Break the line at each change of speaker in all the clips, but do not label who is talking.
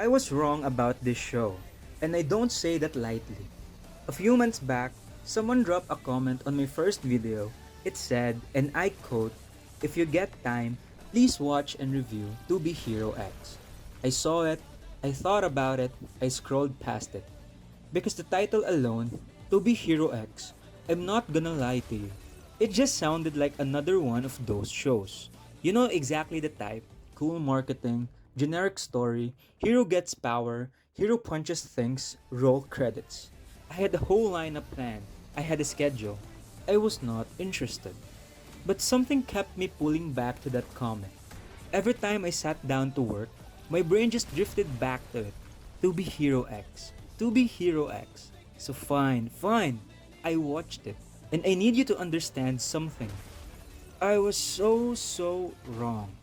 I was wrong about this show, and I don't say that lightly. A few months back, someone dropped a comment on my first video. It said, and I quote, "If you get time, please watch and review To Be Hero X." I saw it, I thought about it, I scrolled past it. Because the title alone, To Be Hero X, I'm not gonna lie to you. It just sounded like another one of those shows. You know exactly the type: cool marketing, generic story, hero gets power, hero punches things, roll credits. I had the whole lineup planned, I had a schedule. I was not interested. But something kept me pulling back to that comment. Every time I sat down to work, my brain just drifted back to it. To be Hero X. To be Hero X. So fine. I watched it. And I need you to understand something. I was so wrong.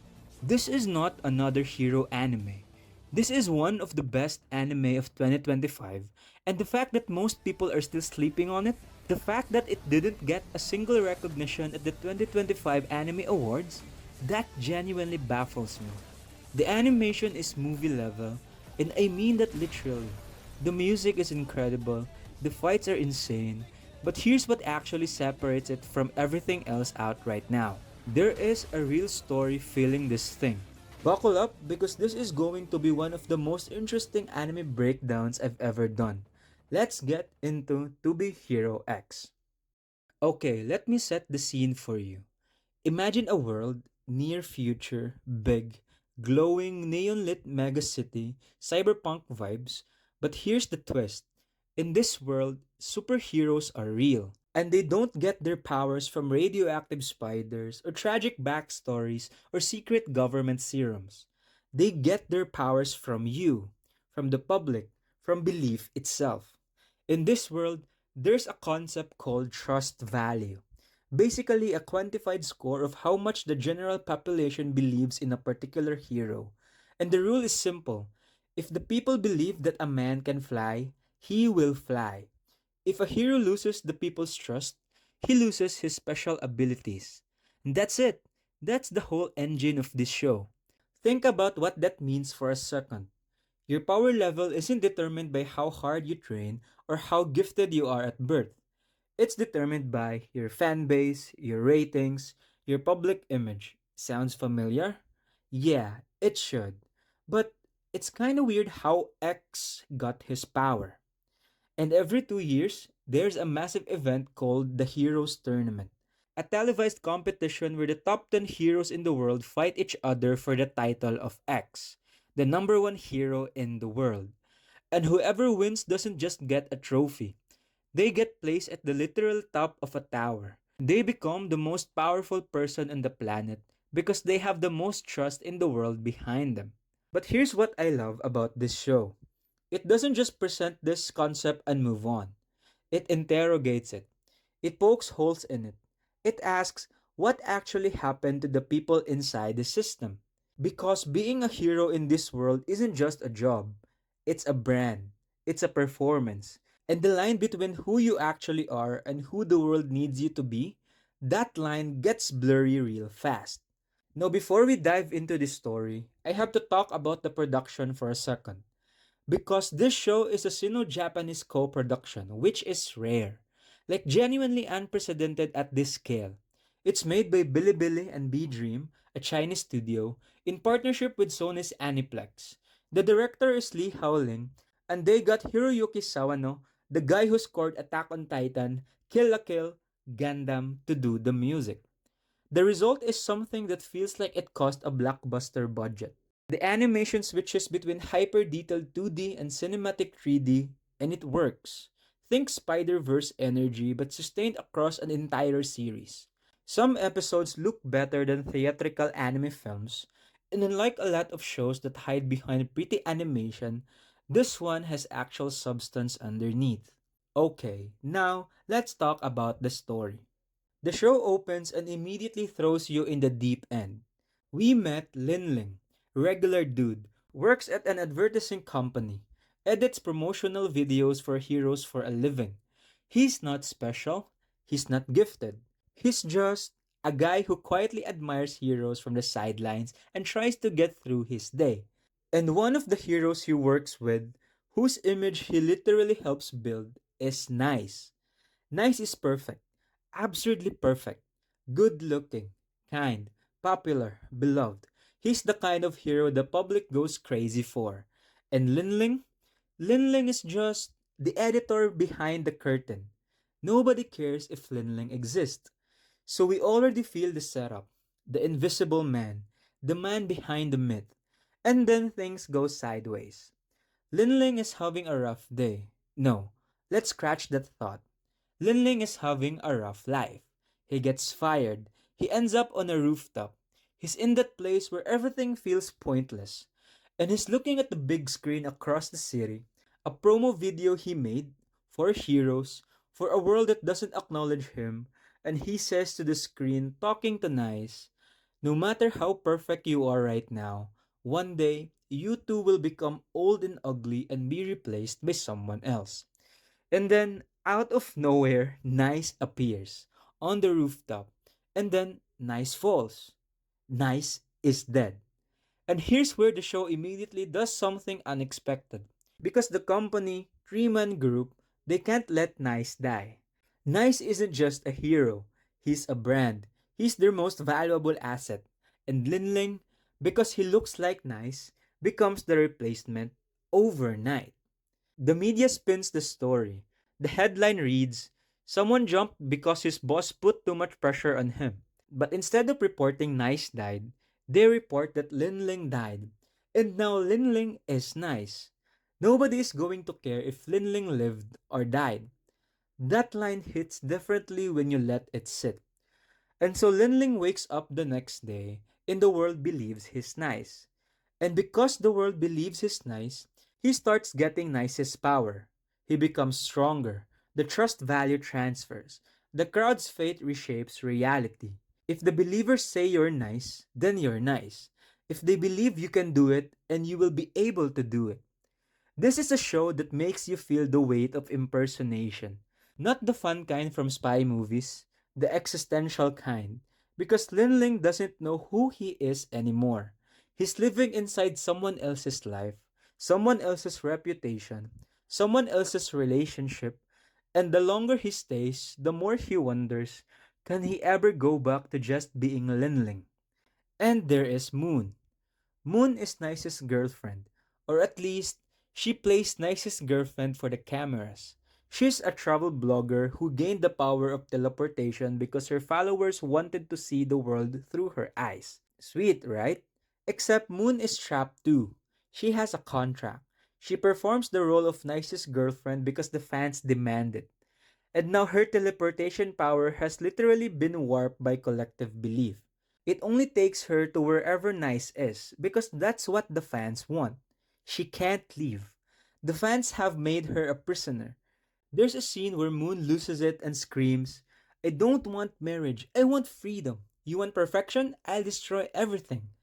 This is not another hero anime. This is one of the best anime of 2025, and the fact that most people are still sleeping on it, the fact that it didn't get a single recognition at the 2025 Anime Awards, that genuinely baffles me. The animation is movie level, and I mean that literally. The music is incredible, the fights are insane, but here's what actually separates it from everything else out right now. There is a real story filling this thing. Buckle up because this is going to be one of the most interesting anime breakdowns I've ever done. Let's get into To Be Hero X. Okay, let me set the scene for you. Imagine a world, near future, big, glowing, neon lit mega city, cyberpunk vibes. But here's the twist. In this world, superheroes are real. And they don't get their powers from radioactive spiders or tragic backstories or secret government serums. They get their powers from you, from the public, from belief itself. In this world, there's a concept called trust value. Basically, a quantified score of how much the general population believes in a particular hero. And the rule is simple: if the people believe that a man can fly, he will fly. If a hero loses the people's trust, he loses his special abilities. And that's it. That's the whole engine of this show. Think about what that means for a second. Your power level isn't determined by how hard you train or how gifted you are at birth. It's determined by your fan base, your ratings, your public image. Sounds familiar? Yeah, it should. But it's kind of weird how X got his power. And every 2 years, there's a massive event called the Heroes Tournament, a televised competition where the top 10 heroes in the world fight each other for the title of X, the number one hero in the world. And whoever wins doesn't just get a trophy, they get placed at the literal top of a tower. They become the most powerful person on the planet because they have the most trust in the world behind them. But here's what I love about this show. It doesn't just present this concept and move on. It interrogates it. It pokes holes in it. It asks what actually happened to the people inside the system. Because being a hero in this world isn't just a job, it's a brand, it's a performance. And the line between who you actually are and who the world needs you to be, that line gets blurry real fast. Now, before we dive into this story, I have to talk about the production for a second. Because this show is a Sino-Japanese co-production, which is rare. Like genuinely unprecedented at this scale. It's made by Bilibili and B-Dream, a Chinese studio, in partnership with Sony's Aniplex. The director is Lee Howling, and they got Hiroyuki Sawano, the guy who scored Attack on Titan, Kill la Kill, Gundam, to do the music. The result is something that feels like it cost a blockbuster budget. The animation switches between hyper-detailed 2D and cinematic 3D, and it works. Think Spider-Verse energy but sustained across an entire series. Some episodes look better than theatrical anime films, and unlike a lot of shows that hide behind pretty animation, this one has actual substance underneath. Okay, now let's talk about the story. The show opens and immediately throws you in the deep end. We met Lin Ling, regular dude, works at an advertising company, edits promotional videos for heroes for a living. He's not special, he's not gifted. He's just a guy who quietly admires heroes from the sidelines and tries to get through his day. And one of the heroes he works with, whose image he literally helps build, is Nice. Nice is perfect, absurdly perfect, good looking, kind, popular, beloved. He's the kind of hero the public goes crazy for. And Lin Ling? Lin Ling is just the editor behind the curtain. Nobody cares if Lin Ling exists. So we already feel the setup, the invisible man, the man behind the myth. And then things go sideways. Lin Ling is having a rough day. No, let's scratch that thought. Lin Ling is having a rough life. He gets fired. He ends up on a rooftop. He's in that place where everything feels pointless. And he's looking at the big screen across the city, a promo video he made for heroes, for a world that doesn't acknowledge him, and he says to the screen, talking to Nice, no matter how perfect you are right now, one day you too will become old and ugly and be replaced by someone else. And then, out of nowhere, Nice appears on the rooftop. And then, Nice falls. Nice is dead. And here's where the show immediately does something unexpected. Because the company, three-man group, they can't let Nice die. Nice isn't just a hero, he's a brand. He's their most valuable asset. And Lin Ling, because he looks like Nice, becomes the replacement overnight. The media spins the story. The headline reads, "Someone jumped because his boss put too much pressure on him." But instead of reporting Nice died, they report that Lin Ling died. And now Lin Ling is Nice. Nobody is going to care if Lin Ling lived or died. That line hits differently when you let it sit. And so Lin Ling wakes up the next day and the world believes he's nice. And because the world believes he's nice, he starts getting Nice's power. He becomes stronger. The trust value transfers. The crowd's fate reshapes reality. If the believers say you're nice, then you're nice. If they believe you can do it, and you will be able to do it. This is a show that makes you feel the weight of impersonation. Not the fun kind from spy movies, the existential kind. Because Lin Ling doesn't know who he is anymore. He's living inside someone else's life, someone else's reputation, someone else's relationship, and the longer he stays, the more he wonders, can he ever go back to just being Lin Ling? And there is Moon. Moon is Nice's girlfriend, or at least, she plays Nice's girlfriend for the cameras. She's a travel blogger who gained the power of teleportation because her followers wanted to see the world through her eyes. Sweet, right? Except Moon is trapped too. She has a contract. She performs the role of Nice's girlfriend because the fans demand it. And now her teleportation power has literally been warped by collective belief. It only takes her to wherever Nice is because that's what the fans want. She can't leave. The fans have made her a prisoner. There's a scene where Moon loses it and screams, "I don't want marriage, I want freedom. You want perfection? I'll destroy everything."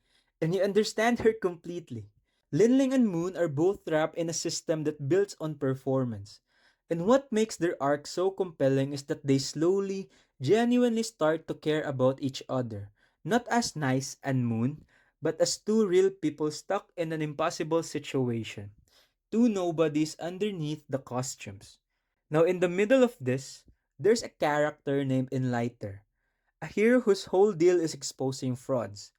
And you understand her completely. Linling and Moon are both trapped in a system that builds on performance. And what makes their arc so compelling is that they slowly, genuinely start to care about each other. Not as Nice and Moon, but as two real people stuck in an impossible situation. Two nobodies underneath the costumes. Now, in the middle of this, there's a character named Enlighter, a hero whose whole deal is exposing frauds,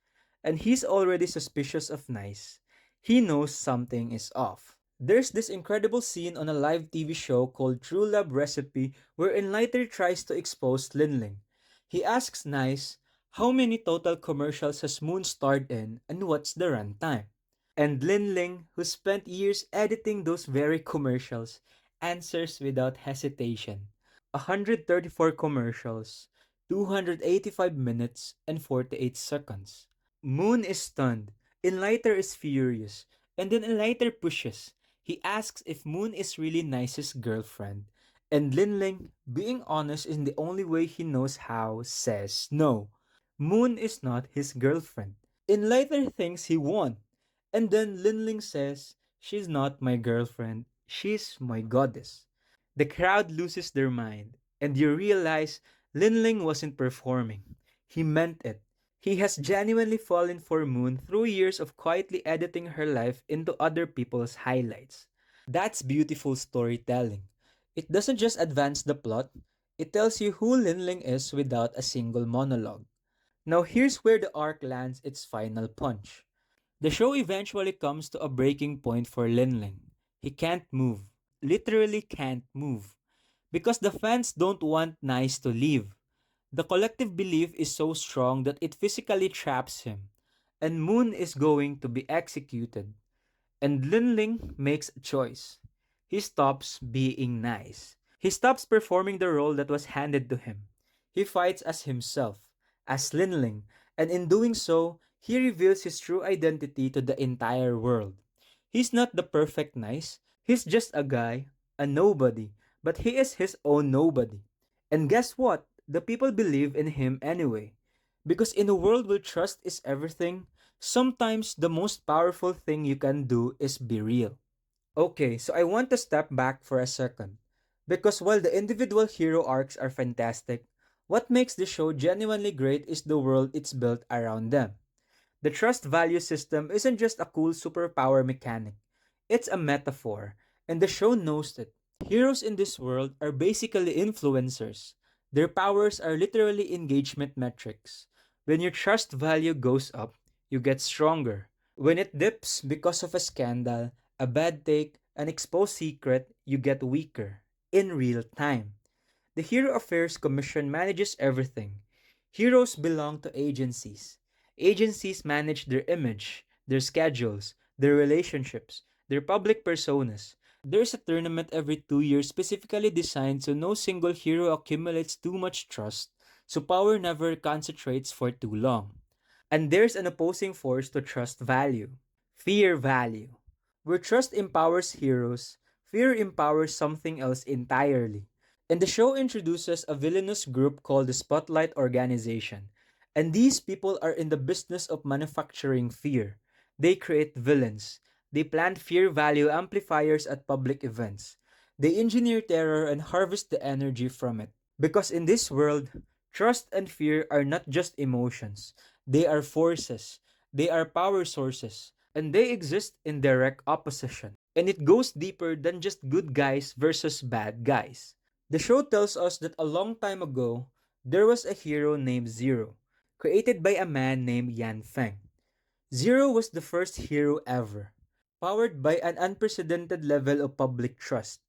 and he's already suspicious of Nice. He knows something is off. There's this incredible scene on a live TV show called True Love Recipe where Enlighter tries to expose Lin Ling. He asks Nice, how many total commercials has Moon starred in and what's the runtime? And Lin Ling, who spent years editing those very commercials, answers without hesitation. 134 commercials, 285 minutes, and 48 seconds. Moon is stunned. Enlighter is furious. And then Enlighter pushes. He asks if Moon is really Nice's girlfriend. And Lin Ling, being honest in the only way he knows how, says no. Moon is not his girlfriend. Enlighter thinks he won. And then Lin Ling says, she's not my girlfriend. She's my goddess. The crowd loses their mind. And you realize Lin Ling wasn't performing. He meant it. He has genuinely fallen for Moon through years of quietly editing her life into other people's highlights. That's beautiful storytelling. It doesn't just advance the plot, it tells you who Lin Ling is without a single monologue. Now here's where the arc lands its final punch. The show eventually comes to a breaking point for Lin Ling. He can't move. Literally can't move. Because the fans don't want Nice to leave. The collective belief is so strong that it physically traps him. And Moon is going to be executed. And Lin Ling makes a choice. He stops being nice. He stops performing the role that was handed to him. He fights as himself, as Lin Ling, and in doing so, he reveals his true identity to the entire world. He's not the perfect nice, he's just a guy, a nobody, but he is his own nobody. And guess what? The people believe in him anyway. Because in a world where trust is everything, sometimes the most powerful thing you can do is be real. Okay, so I want to step back for a second. Because while the individual hero arcs are fantastic, what makes the show genuinely great is the world it's built around them. The trust value system isn't just a cool superpower mechanic, it's a metaphor, and the show knows it. Heroes in this world are basically influencers. Their powers are literally engagement metrics. When your trust value goes up, you get stronger. When it dips because of a scandal, a bad take, an exposed secret, you get weaker. In real time. The Hero Affairs Commission manages everything. Heroes belong to agencies. Agencies manage their image, their schedules, their relationships, their public personas. There's a tournament every 2 years specifically designed so no single hero accumulates too much trust, so power never concentrates for too long. And there's an opposing force to trust value fear value. Where trust empowers heroes, fear empowers something else entirely. And the show introduces a villainous group called the Spotlight Organization. And these people are in the business of manufacturing fear. They create villains. They plant fear value amplifiers at public events. They engineer terror and harvest the energy from it. Because in this world, trust and fear are not just emotions, they are forces, they are power sources, and they exist in direct opposition. And it goes deeper than just good guys versus bad guys. The show tells us that a long time ago, there was a hero named Zero, created by a man named Yan Feng. Zero was the first hero ever, powered by an unprecedented level of public trust.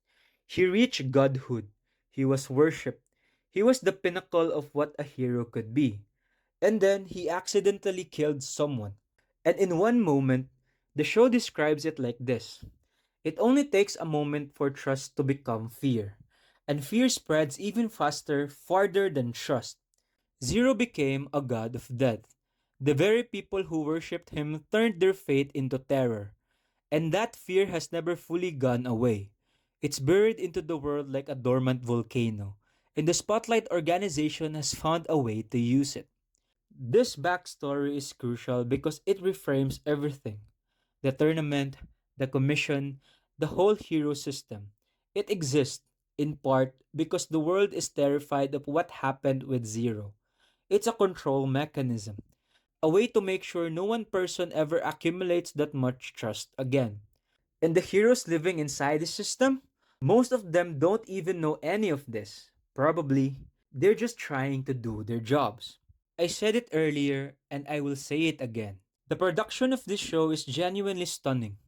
He reached godhood. He was worshipped. He was the pinnacle of what a hero could be. And then he accidentally killed someone. And in one moment, the show describes it like this: it only takes a moment for trust to become fear. And fear spreads even faster, farther than trust. Zero became a god of death. The very people who worshipped him turned their faith into terror. And that fear has never fully gone away. It's buried into the world like a dormant volcano. And the Spotlight organization has found a way to use it. This backstory is crucial because it reframes everything: the tournament, the commission, the whole hero system. It exists, in part, because the world is terrified of what happened with Zero. It's a control mechanism, a way to make sure no one person ever accumulates that much trust again. And the heroes living inside the system? Most of them don't even know any of this. Probably, they're just trying to do their jobs. I said it earlier, and I will say it again. The production of this show is genuinely stunning.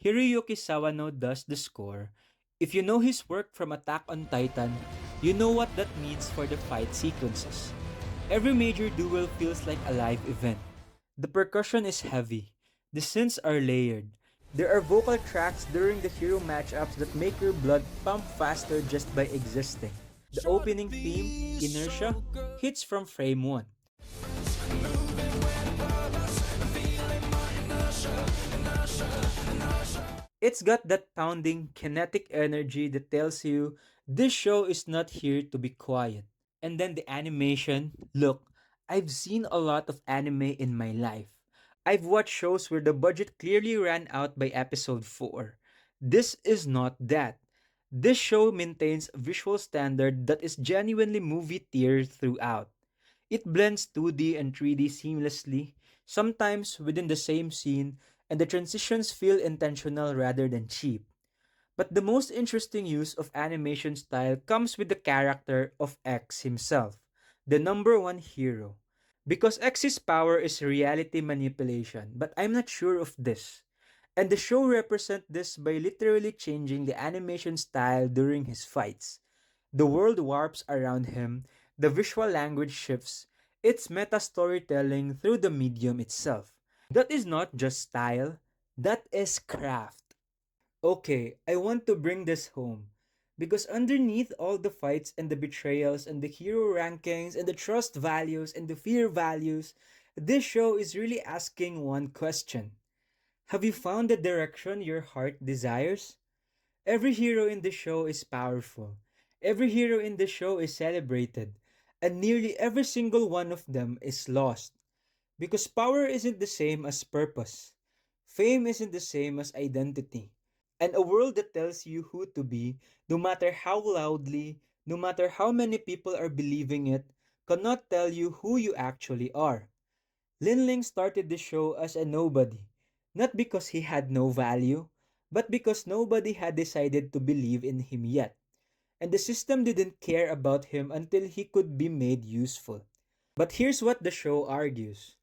Hiroyuki Sawano does the score. If you know his work from Attack on Titan, you know what that means for the fight sequences. Every major duel feels like a live event. The percussion is heavy. The synths are layered. There are vocal tracks during the hero matchups that make your blood pump faster just by existing. The opening theme, Inertia, hits from frame 1. It's got that pounding, kinetic energy that tells you this show is not here to be quiet. And then the animation. Look, I've seen a lot of anime in my life. I've watched shows where the budget clearly ran out by episode 4. This is not that. This show maintains a visual standard that is genuinely movie tier throughout. It blends 2D and 3D seamlessly, sometimes within the same scene, and the transitions feel intentional rather than cheap. But the most interesting use of animation style comes with the character of X himself, the number one hero. Because X's power is reality manipulation, but I'm not sure of this. And the show represents this by literally changing the animation style during his fights. The world warps around him, the visual language shifts, it's meta storytelling through the medium itself. That is not just style, that is craft. Okay, I want to bring this home. Because underneath all the fights and the betrayals and the hero rankings and the trust values and the fear values, this show is really asking one question. Have you found the direction your heart desires? Every hero in the show is powerful. Every hero in the show is celebrated. And nearly every single one of them is lost. Because power isn't the same as purpose. Fame isn't the same as identity. And a world that tells you who to be, no matter how loudly, no matter how many people are believing it, cannot tell you who you actually are. Lin Ling started the show as a nobody, not because he had no value, but because nobody had decided to believe in him yet. And the system didn't care about him until he could be made useful. But here's what the show argues: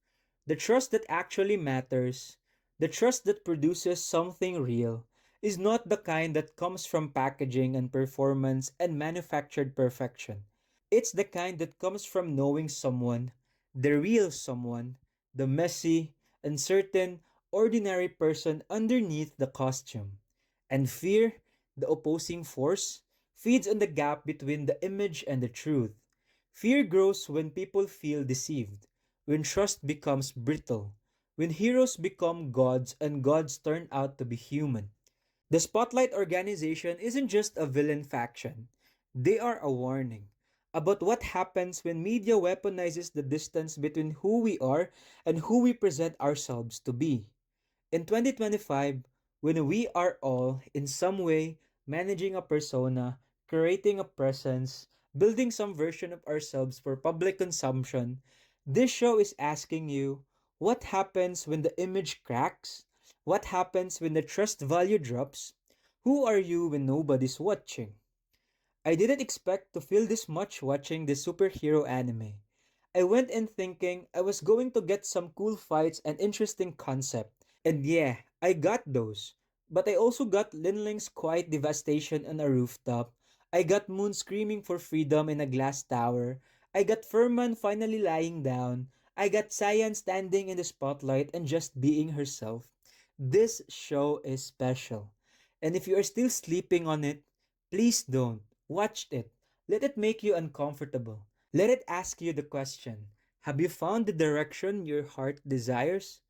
the trust that actually matters, the trust that produces something real, is not the kind that comes from packaging and performance and manufactured perfection. It's the kind that comes from knowing someone, the real someone, the messy, uncertain, ordinary person underneath the costume. And fear, the opposing force, feeds on the gap between the image and the truth. Fear grows when people feel deceived, when trust becomes brittle, when heroes become gods and gods turn out to be human. The Spotlight organization isn't just a villain faction, they are a warning about what happens when media weaponizes the distance between who we are and who we present ourselves to be. In 2025, when we are all, in some way, managing a persona, creating a presence, building some version of ourselves for public consumption, this show is asking you, what happens when the image cracks? What happens when the trust value drops? Who are you when nobody's watching? I didn't expect to feel this much watching this superhero anime. I went in thinking I was going to get some cool fights and interesting concept. And yeah, I got those. But I also got Lin Ling's quiet devastation on a rooftop. I got Moon screaming for freedom in a glass tower. I got Furman finally lying down. I got Cyan standing in the spotlight and just being herself. This show is special. And if you are still sleeping on it, please don't. Watch it. Let it make you uncomfortable. Let it ask you the question: have you found the direction your heart desires?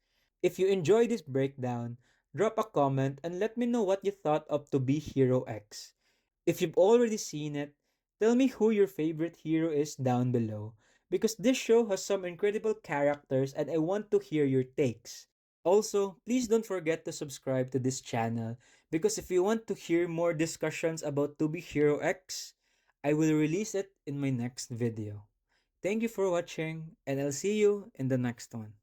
If you enjoy this breakdown, drop a comment and let me know what you thought of To Be Hero X. If you've already seen it, tell me who your favorite hero is down below, because this show has some incredible characters and I want to hear your takes. Also, please don't forget to subscribe to this channel, because if you want to hear more discussions about To Be Hero X, I will release it in my next video. Thank you for watching, and I'll see you in the next one.